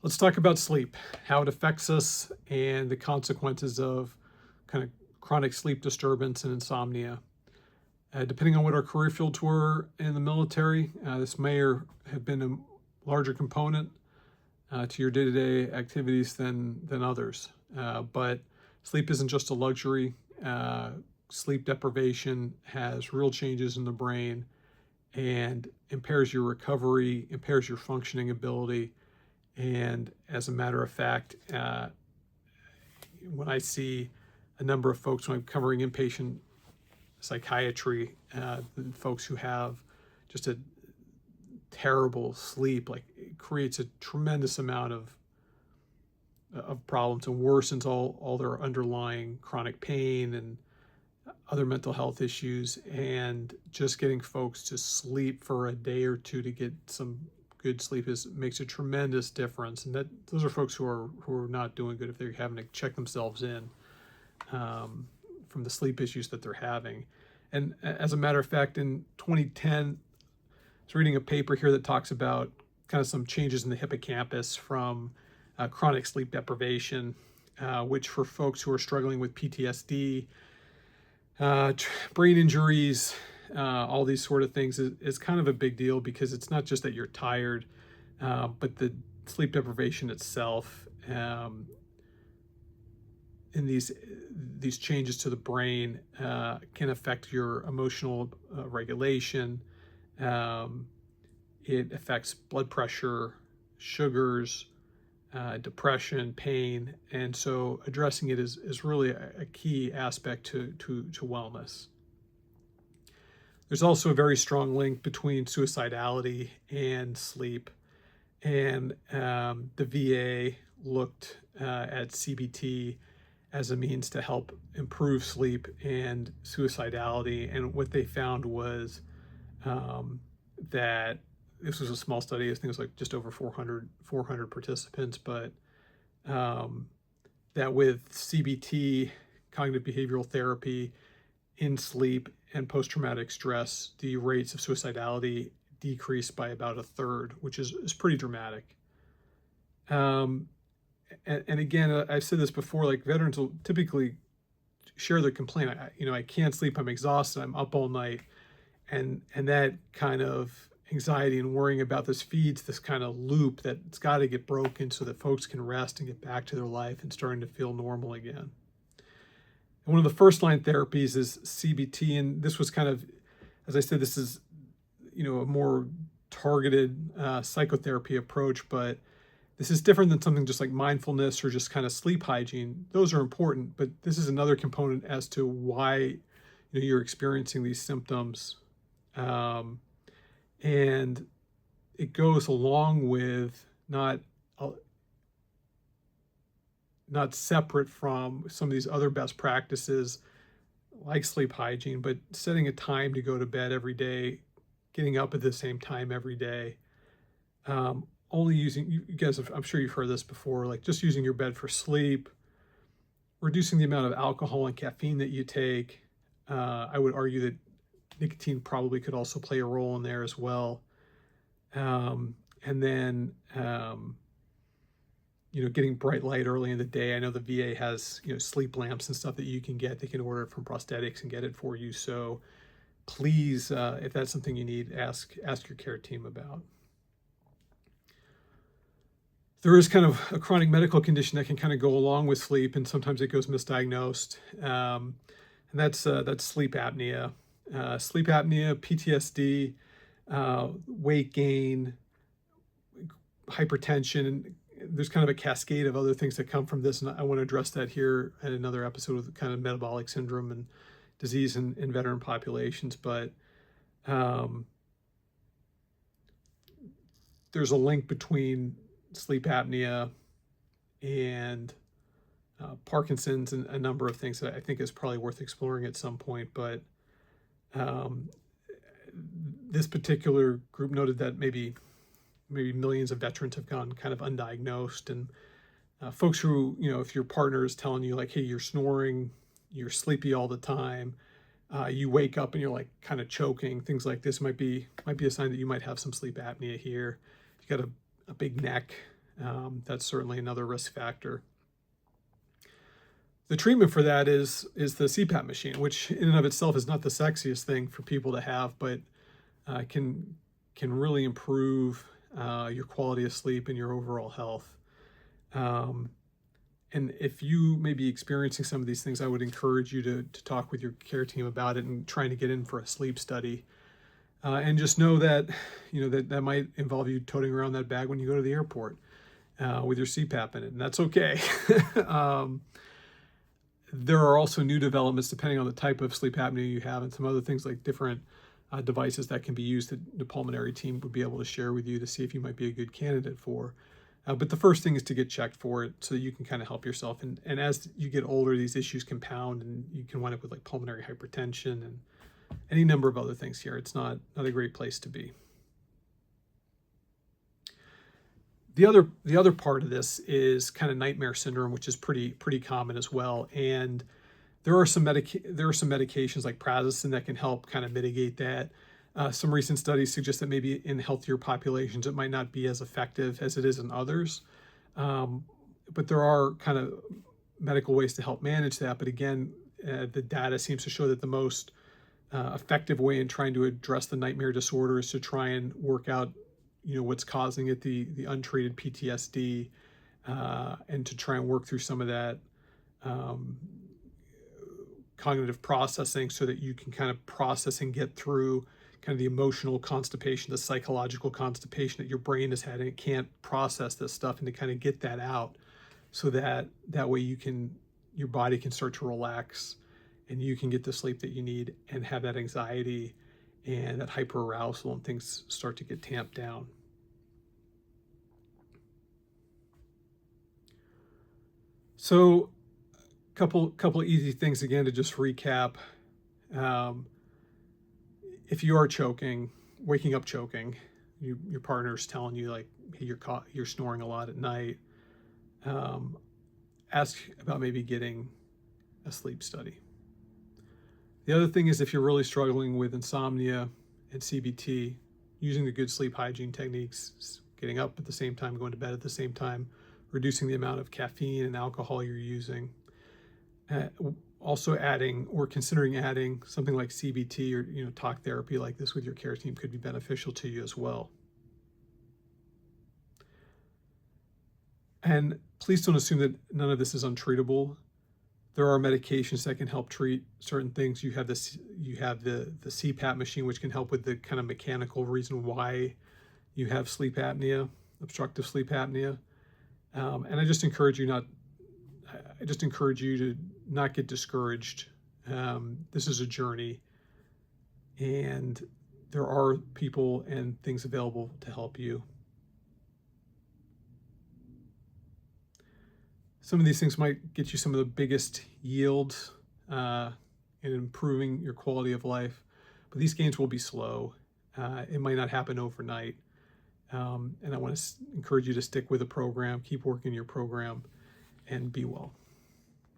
Let's talk about sleep, how it affects us, and the consequences of kind of chronic sleep disturbance and insomnia. Depending on what our career fields were in the military, this may or have been a larger component to your day-to-day activities than others. But sleep isn't just a luxury. Sleep deprivation has real changes in the brain and impairs your recovery, impairs your functioning ability. And as a matter of fact, when I see a number of folks when I'm covering inpatient psychiatry, folks who have just a terrible sleep, like it creates a tremendous amount of problems and worsens all their underlying chronic pain and other mental health issues. And just getting folks to sleep for a day or two to get some good sleep makes a tremendous difference. And those are folks who are not doing good if they're having to check themselves in from the sleep issues that they're having. And as a matter of fact, in 2010, I was reading a paper here that talks about kind of some changes in the hippocampus from chronic sleep deprivation, which for folks who are struggling with PTSD, brain injuries, all these sort of things is kind of a big deal, because it's not just that you're tired, but the sleep deprivation itself, and these changes to the brain can affect your emotional regulation. It affects blood pressure, sugars, depression, pain, and so addressing it is really a key aspect to wellness. There's also a very strong link between suicidality and sleep, and the VA looked at CBT as a means to help improve sleep and suicidality, and what they found was that this was a small study. I think it was like just over 400 participants, but that with CBT, cognitive behavioral therapy, in sleep and post-traumatic stress, the rates of suicidality decreased by about a third, which is pretty dramatic. And again, I've said this before, like veterans will typically share their complaint. I can't sleep, I'm exhausted, I'm up all night. And that kind of anxiety and worrying about this feeds this kind of loop that's got to get broken so that folks can rest and get back to their life and starting to feel normal again. And one of the first line therapies is CBT. And this was kind of, as I said, this is, a more targeted psychotherapy approach, but this is different than something just like mindfulness or just kind of sleep hygiene. Those are important, but this is another component as to why you're experiencing these symptoms. And it goes along with not separate from some of these other best practices like sleep hygiene, but setting a time to go to bed every day, getting up at the same time every day, only using, you guys, I'm sure you've heard this before, like just using your bed for sleep, reducing the amount of alcohol and caffeine that you take. I would argue that nicotine probably could also play a role in there as well. And then, getting bright light early in the day. I know the VA has, sleep lamps and stuff that you can get. They can order it from prosthetics and get it for you. So please, if that's something you need, ask your care team about. There is kind of a chronic medical condition that can kind of go along with sleep, and sometimes it goes misdiagnosed. And that's sleep apnea. Sleep apnea, PTSD, weight gain, hypertension. There's kind of a cascade of other things that come from this, and I want to address that here in another episode with kind of metabolic syndrome and disease in veteran populations. But there's a link between sleep apnea and Parkinson's and a number of things that I think is probably worth exploring at some point. But this particular group noted that maybe millions of veterans have gone kind of undiagnosed, and folks who, if your partner is telling you like, hey, you're snoring, you're sleepy all the time, you wake up and you're like kind of choking, things like this might be a sign that you might have some sleep apnea here. If you got a big neck, That's certainly another risk factor. The treatment for that is the CPAP machine, which in and of itself is not the sexiest thing for people to have, but can really improve your quality of sleep and your overall health. And if you may be experiencing some of these things, I would encourage you to talk with your care team about it and trying to get in for a sleep study. And just know that, that might involve you toting around that bag when you go to the airport with your CPAP in it, and that's okay. There are also new developments depending on the type of sleep apnea you have, and some other things like different devices that can be used that the pulmonary team would be able to share with you to see if you might be a good candidate for. But the first thing is to get checked for it so that you can kind of help yourself. And as you get older, these issues compound and you can wind up with like pulmonary hypertension and any number of other things here. It's not a great place to be. The other part of this is kind of nightmare syndrome, which is pretty common as well. And there are some medications like prazosin that can help kind of mitigate that. Some recent studies suggest that maybe in healthier populations it might not be as effective as it is in others. But there are kind of medical ways to help manage that. But again, the data seems to show that the most effective way in trying to address the nightmare disorder is to try and work out what's causing it, the untreated PTSD, and to try and work through some of that cognitive processing so that you can kind of process and get through kind of the emotional constipation, the psychological constipation that your brain has had, and it can't process this stuff, and to kind of get that out so that way your body can start to relax and you can get the sleep that you need and have that anxiety and that hyperarousal and things start to get tamped down. So couple easy things again to just recap. If you are choking, waking up choking, your partner's telling you like, hey, you're snoring a lot at night, ask about maybe getting a sleep study. The other thing is if you're really struggling with insomnia and CBT, using the good sleep hygiene techniques, getting up at the same time, going to bed at the same time, reducing the amount of caffeine and alcohol you're using. Also adding or considering adding something like CBT or talk therapy like this with your care team could be beneficial to you as well. And please don't assume that none of this is untreatable. There are medications that can help treat certain things. You have the CPAP machine, which can help with the kind of mechanical reason why you have sleep apnea, obstructive sleep apnea. And I just encourage you to not get discouraged. This is a journey, and there are people and things available to help you. Some of these things might get you some of the biggest yields in improving your quality of life, but these gains will be slow. It might not happen overnight. And I want to encourage you to stick with the program, keep working your program, and be well.